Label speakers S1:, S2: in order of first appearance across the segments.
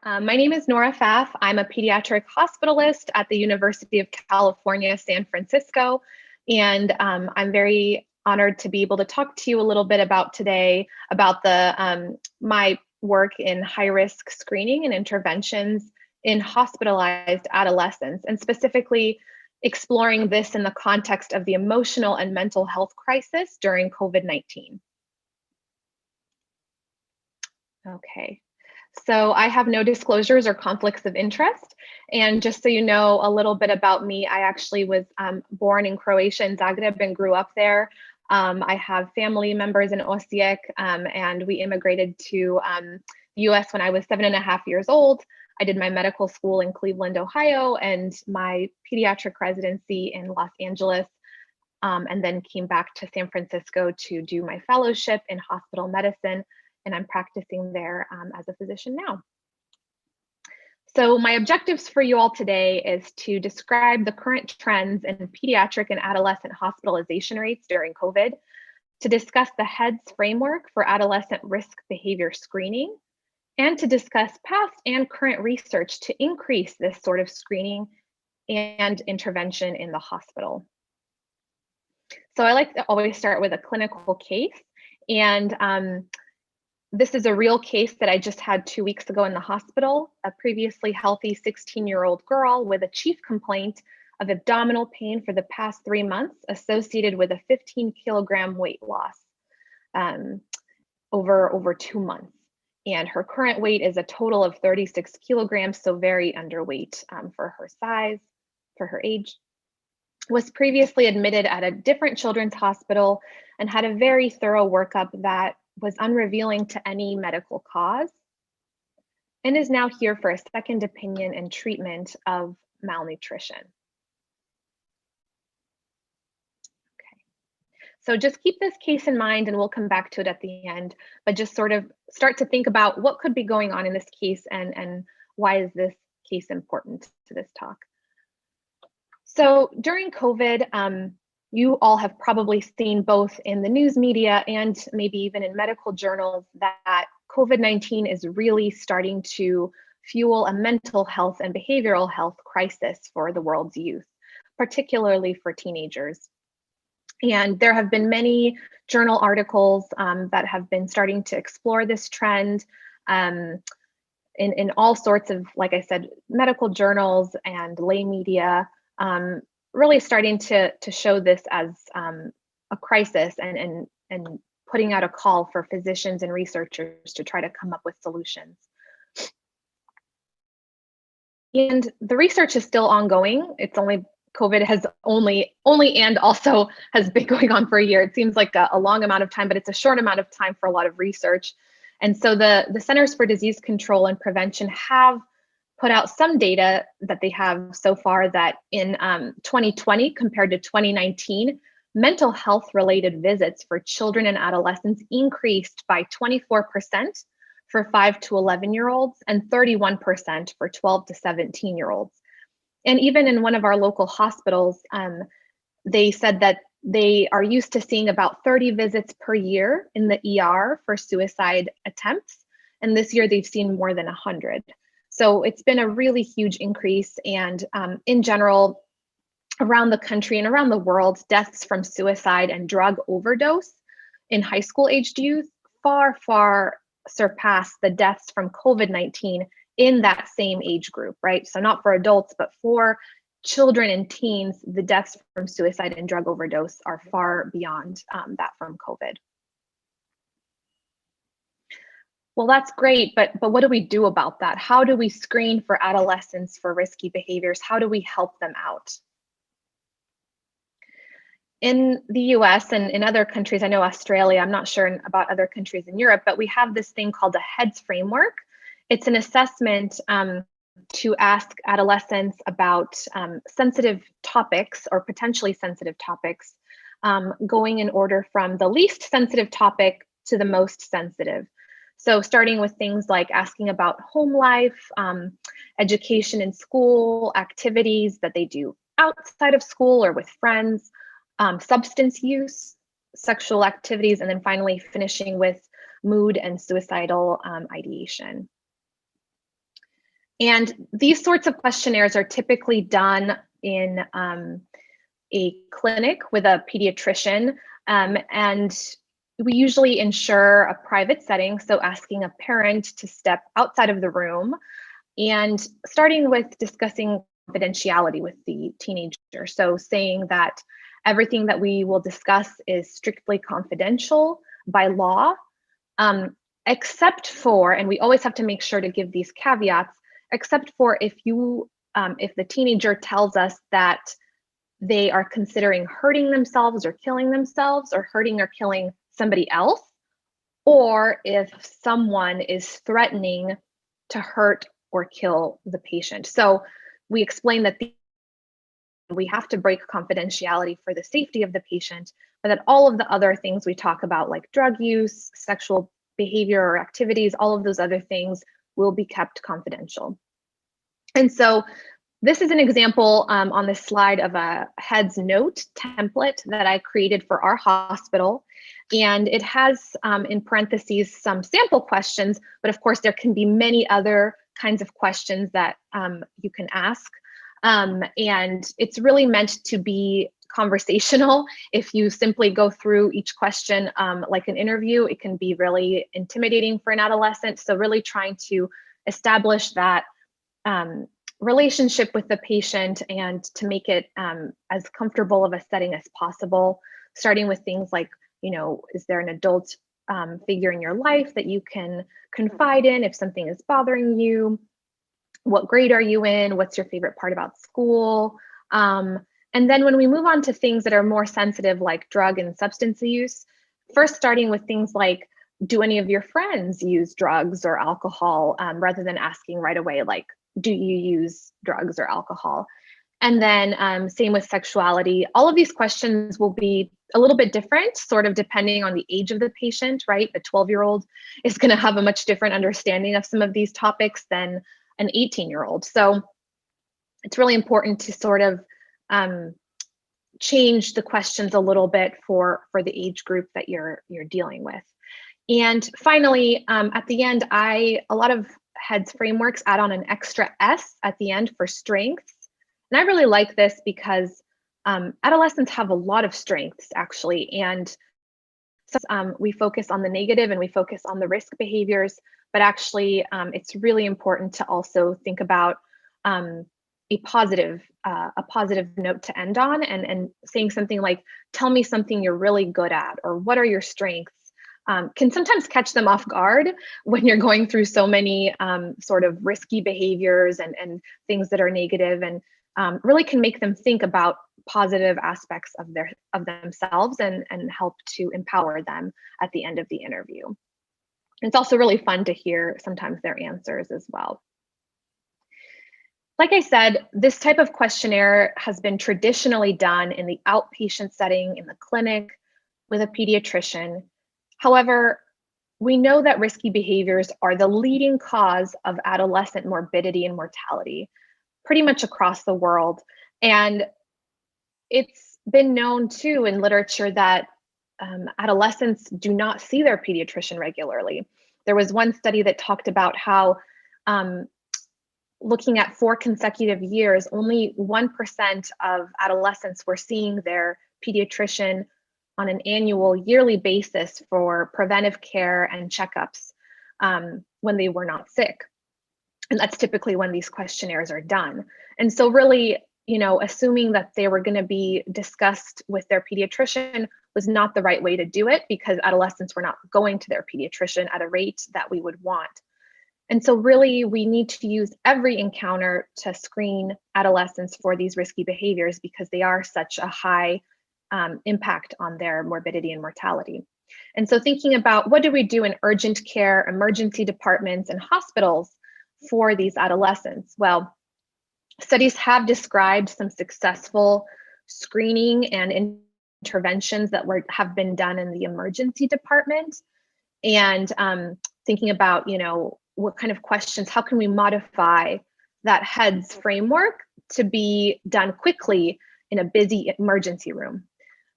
S1: My name is Nora Pfaff. I'm a pediatric hospitalist at the University of California, San Francisco, and I'm very honored to be able to talk to you a little bit about today about my work in high-risk screening and interventions in hospitalized adolescents, and specifically exploring this in the context of the emotional and mental health crisis during COVID-19. Okay. So I have no disclosures or conflicts of interest. And just so you know a little bit about me, I actually was born in Croatia in Zagreb and grew up there. I have family members in Osijek, and we immigrated to the US when I was 7.5 years old. I did my medical school in Cleveland, Ohio, and my pediatric residency in Los Angeles, and then came back to San Francisco to do my fellowship in hospital medicine. And I'm practicing there as a physician now. So my objectives for you all today is to describe the current trends in pediatric and adolescent hospitalization rates during COVID, to discuss the HEADS framework for adolescent risk behavior screening, and to discuss past and current research to increase this sort of screening and intervention in the hospital. So I like to always start with a clinical case, and this is a real case that I just had 2 weeks ago in the hospital, a previously healthy 16-year-old girl with a chief complaint of abdominal pain for the past 3 months associated with a 15-kilogram weight loss over 2 months. And her current weight is a total of 36 kilograms, so very underweight for her size, for her age. Was previously admitted at a different children's hospital and had a very thorough workup that was unrevealing to any medical cause, and is now here for a second opinion and treatment of malnutrition. Okay, so just keep this case in mind and we'll come back to it at the end, but just sort of start to think about what could be going on in this case and why is this case important to this talk. So during COVID, you all have probably seen both in the news media and maybe even in medical journals that COVID-19 is really starting to fuel a mental health and behavioral health crisis for the world's youth, particularly for teenagers. And there have been many journal articles that have been starting to explore this trend in all sorts of, like I said, medical journals and lay media. Really starting to show this as a crisis and putting out a call for physicians and researchers to try to come up with solutions. And the research is still ongoing. COVID has only and also has been going on for a year. It seems like a long amount of time, but it's a short amount of time for a lot of research. And so the Centers for Disease Control and Prevention have put out some data that they have so far that in 2020 compared to 2019, mental health related visits for children and adolescents increased by 24% for 5 to 11-year-olds and 31% for 12 to 17-year-olds. And even in one of our local hospitals, they said that they are used to seeing about 30 visits per year in the ER for suicide attempts. And this year they've seen more than 100. So it's been a really huge increase, and in general, around the country and around the world, deaths from suicide and drug overdose in high school aged youth far surpass the deaths from COVID-19 in that same age group, right? So not for adults, but for children and teens, the deaths from suicide and drug overdose are far beyond that from COVID. Well, that's great, but what do we do about that? How do we screen for adolescents for risky behaviors? How do we help them out? In the US and in other countries, I know Australia, I'm not sure about other countries in Europe, but we have this thing called the HEADS framework. It's an assessment to ask adolescents about sensitive topics or potentially sensitive topics, going in order from the least sensitive topic to the most sensitive. So starting with things like asking about home life, education in school, activities that they do outside of school or with friends, substance use, sexual activities, and then finally finishing with mood and suicidal ideation. And these sorts of questionnaires are typically done in a clinic with a pediatrician, and we usually ensure a private setting, so asking a parent to step outside of the room and starting with discussing confidentiality with the teenager. So saying that everything that we will discuss is strictly confidential by law, except for, and we always have to make sure to give these caveats, except for if the teenager tells us that they are considering hurting themselves or killing themselves, or hurting or killing somebody else, or if someone is threatening to hurt or kill the patient. So we explain that we have to break confidentiality for the safety of the patient, but that all of the other things we talk about, like drug use, sexual behavior or activities, all of those other things will be kept confidential. And so this is an example on this slide of a heads note template that I created for our hospital. And it has in parentheses some sample questions, but of course there can be many other kinds of questions that you can ask. And it's really meant to be conversational. If you simply go through each question like an interview, it can be really intimidating for an adolescent. So really trying to establish that relationship with the patient and to make it as comfortable of a setting as possible, starting with things like, is there an adult figure in your life that you can confide in if something is bothering you? What grade are you in? What's your favorite part about school? And then when we move on to things that are more sensitive, like drug and substance use, first starting with things like, do any of your friends use drugs or alcohol, rather than asking right away, like, do you use drugs or alcohol? And then same with sexuality. All of these questions will be a little bit different, sort of depending on the age of the patient, right? The 12-year-old is going to have a much different understanding of some of these topics than an 18-year-old. So it's really important to sort of change the questions a little bit for the age group that you're dealing with. And finally, at the end, a lot of heads frameworks add on an extra S at the end for strengths. And I really like this because adolescents have a lot of strengths, actually. And so we focus on the negative and we focus on the risk behaviors, but actually it's really important to also think about a positive note to end on, and saying something like, tell me something you're really good at, or what are your strengths? Can sometimes catch them off guard when you're going through so many sort of risky behaviors and things that are negative, and really can make them think about positive aspects of themselves and help to empower them at the end of the interview. It's also really fun to hear sometimes their answers as well. Like I said, this type of questionnaire has been traditionally done in the outpatient setting, in the clinic, with a pediatrician. However, we know that risky behaviors are the leading cause of adolescent morbidity and mortality pretty much across the world. And it's been known too in literature that adolescents do not see their pediatrician regularly. There was one study that talked about how looking at 4 consecutive years, only 1% of adolescents were seeing their pediatrician on an annual, yearly basis for preventive care and checkups when they were not sick. And that's typically when these questionnaires are done. And so really, assuming that they were going to be discussed with their pediatrician was not the right way to do it, because adolescents were not going to their pediatrician at a rate that we would want. And so really, we need to use every encounter to screen adolescents for these risky behaviors, because they are such a high impact on their morbidity and mortality. And so thinking about, what do we do in urgent care, emergency departments, and hospitals for these adolescents? Well, studies have described some successful screening and interventions that have been done in the emergency department. And thinking about, what kind of questions, how can we modify that heads framework to be done quickly in a busy emergency room?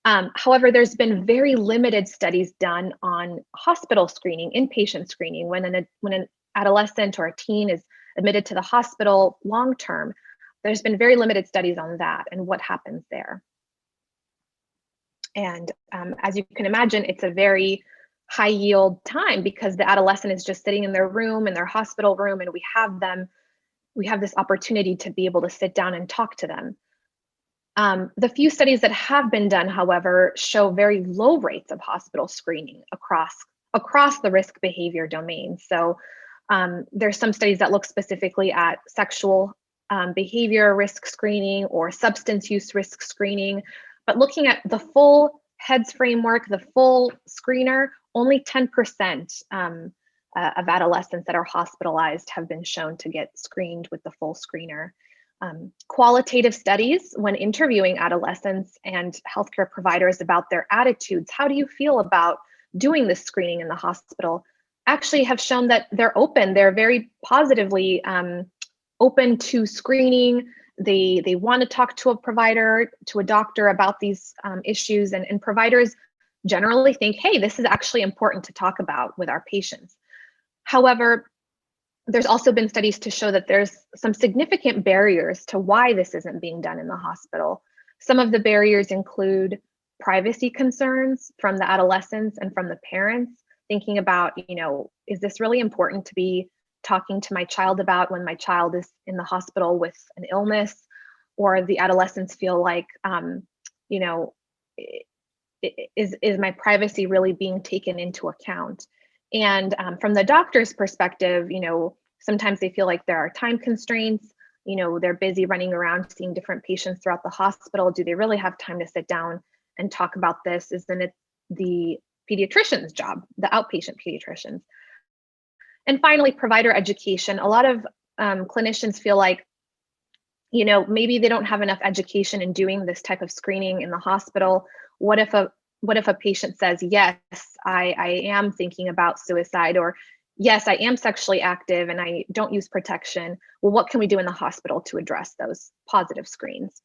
S1: However, there's been very limited studies done on hospital screening, inpatient screening, when an adolescent or a teen is admitted to the hospital long term. There's been very limited studies on that and what happens there. And as you can imagine, it's a very high yield time because the adolescent is just sitting in their room, in their hospital room, and we have this opportunity to be able to sit down and talk to them. The few studies that have been done, however, show very low rates of hospital screening across the risk behavior domain. So there's some studies that look specifically at sexual behavior risk screening or substance use risk screening, but looking at the full HEADS framework, the full screener, only 10% of adolescents that are hospitalized have been shown to get screened with the full screener. Qualitative studies, when interviewing adolescents and healthcare providers about their attitudes, how do you feel about doing this screening in the hospital, actually have shown that they're very positively open to screening. They want to talk to a provider, to a doctor about these issues, and providers generally think, hey, this is actually important to talk about with our patients. However, there's also been studies to show that there's some significant barriers to why this isn't being done in the hospital. Some of the barriers include privacy concerns from the adolescents and from the parents, thinking about, is this really important to be talking to my child about when my child is in the hospital with an illness? Or the adolescents feel like, is my privacy really being taken into account? And from the doctor's perspective, sometimes they feel like there are time constraints. They're busy running around seeing different patients throughout the hospital. Do they really have time to sit down and talk about this? Isn't it the pediatrician's job, the outpatient pediatricians? And finally, provider education. A lot of clinicians feel like, maybe they don't have enough education in doing this type of screening in the hospital. What if a patient says, yes, I am thinking about suicide, or yes, I am sexually active and I don't use protection. Well, what can we do in the hospital to address those positive screens?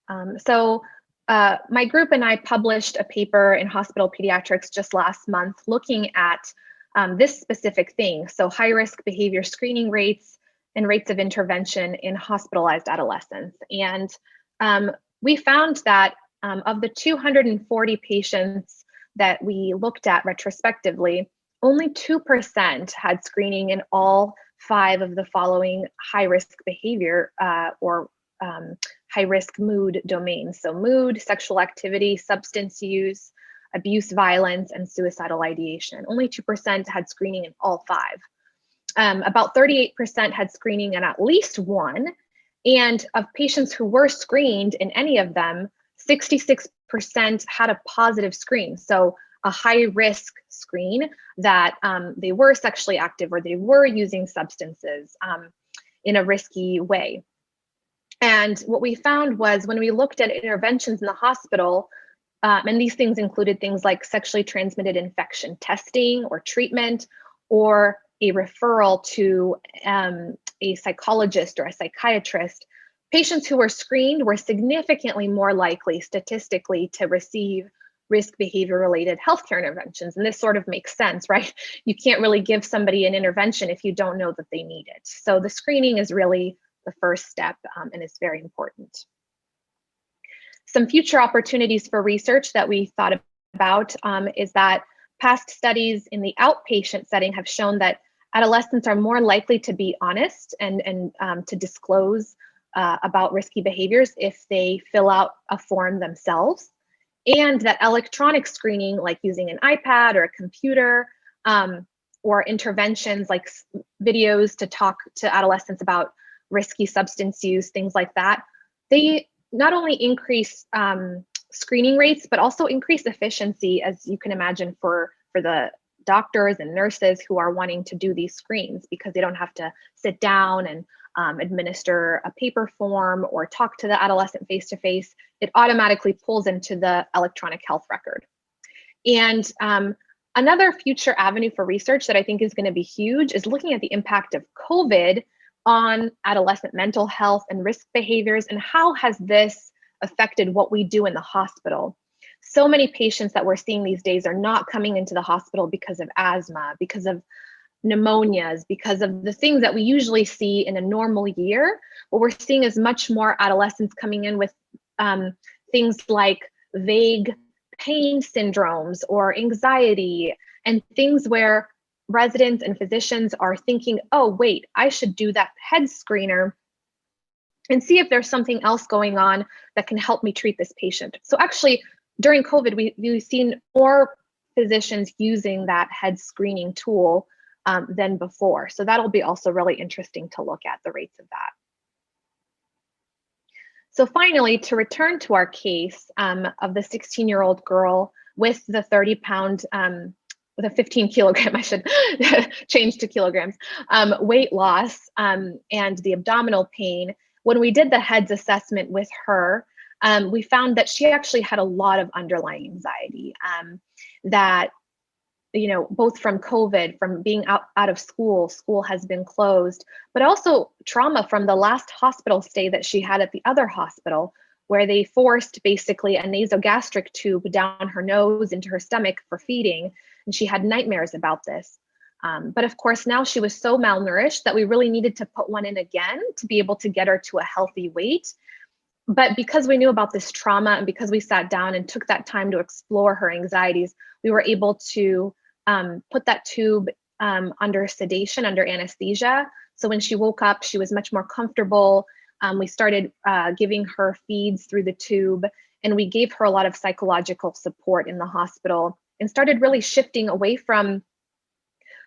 S1: My group and I published a paper in Hospital Pediatrics just last month looking at this specific thing. So high-risk behavior screening rates and rates of intervention in hospitalized adolescents. And we found that of the 240 patients that we looked at retrospectively, only 2% had screening in all 5 of the following high-risk behavior or high-risk mood domains. So mood, sexual activity, substance use, abuse, violence, and suicidal ideation. Only 2% had screening in all 5. About 38% had screening in at least 1. And of patients who were screened in any of them, 66% had a positive screen. So a high-risk screen that they were sexually active or they were using substances in a risky way. And what we found was when we looked at interventions in the hospital, and these things included things like sexually transmitted infection testing or treatment, or a referral to a psychologist or a psychiatrist, patients who were screened were significantly more likely statistically to receive risk behavior related healthcare interventions. And this sort of makes sense, right? You can't really give somebody an intervention if you don't know that they need it. So the screening is really the first step, and it's very important. Some future opportunities for research that we thought about is that past studies in the outpatient setting have shown that adolescents are more likely to be honest and to disclose about risky behaviors if they fill out a form themselves, and that electronic screening, like using an iPad or a computer, or interventions like videos to talk to adolescents about risky substance use, things like that, they not only increase screening rates, but also increase efficiency, as you can imagine, for the doctors and nurses who are wanting to do these screens, because they don't have to sit down and administer a paper form or talk to the adolescent face-to-face. It automatically pulls into the electronic health record. And another future avenue for research that I think is going to be huge is looking at the impact of COVID on adolescent mental health and risk behaviors, and how has this affected what we do in the hospital. So many patients that we're seeing these days are not coming into the hospital because of asthma, because of pneumonias, because of the things that we usually see in a normal year. What we're seeing is much more adolescents coming in with things like vague pain syndromes or anxiety, and things where residents and physicians are thinking, oh, wait, I should do that head screener and see if there's something else going on that can help me treat this patient. So actually, during COVID, we've seen more physicians using that head screening tool than before. So that'll be also really interesting to look at the rates of that. So finally, to return to our case of the 16-year-old girl with the 30-pound, with a 15 kilogram, I should change to kilograms, weight loss and the abdominal pain. When we did the HEADS assessment with her, we found that she actually had a lot of underlying anxiety that, you know, both from COVID, from being out of school has been closed, but also trauma from the last hospital stay that she had at the other hospital, where they forced basically a nasogastric tube down her nose into her stomach for feeding. And she had nightmares about this. But of course, now she was so malnourished that we really needed to put one in again to be able to get her to a healthy weight. But because we knew about this trauma and because we sat down and took that time to explore her anxieties, we were able to put that tube under sedation, under anesthesia. So when she woke up, she was much more comfortable. We started giving her feeds through the tube, and we gave her a lot of psychological support in the hospital and started really shifting away from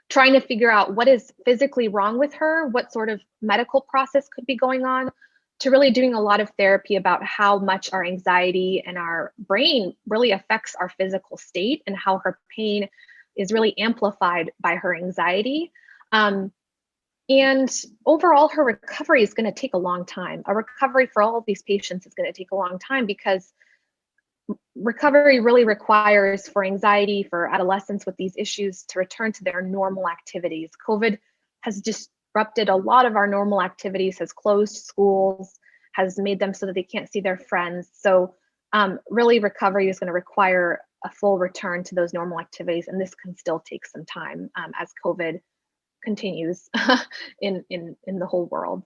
S1: trying to figure out what is physically wrong with her, what sort of medical process could be going on, to really doing a lot of therapy about how much our anxiety and our brain really affects our physical state and how her pain is really amplified by her anxiety. And overall, her recovery is going to take a long time. A recovery for all of these patients is going to take a long time, because recovery really requires, for anxiety, for adolescents with these issues, to return to their normal activities. COVID has disrupted a lot of our normal activities, has closed schools, has made them so that they can't see their friends. So really, recovery is going to require a full return to those normal activities, and this can still take some time as COVID continues in the whole world.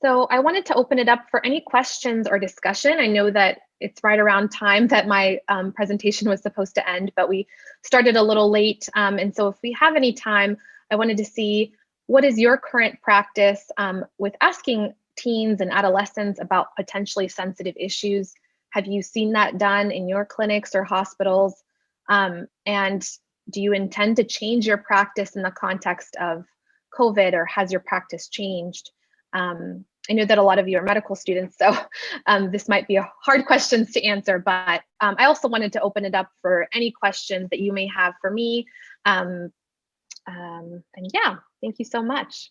S1: So I wanted to open it up for any questions or discussion. I know that it's right around time that my presentation was supposed to end, but we started a little late. And so if we have any time, I wanted to see, what is your current practice with asking teens and adolescents about potentially sensitive issues? Have you seen that done in your clinics or hospitals? And do you intend to change your practice in the context of COVID, or has your practice changed? I know that a lot of you are medical students, so this might be hard questions to answer, but I also wanted to open it up for any questions that you may have for me. And yeah, thank you so much.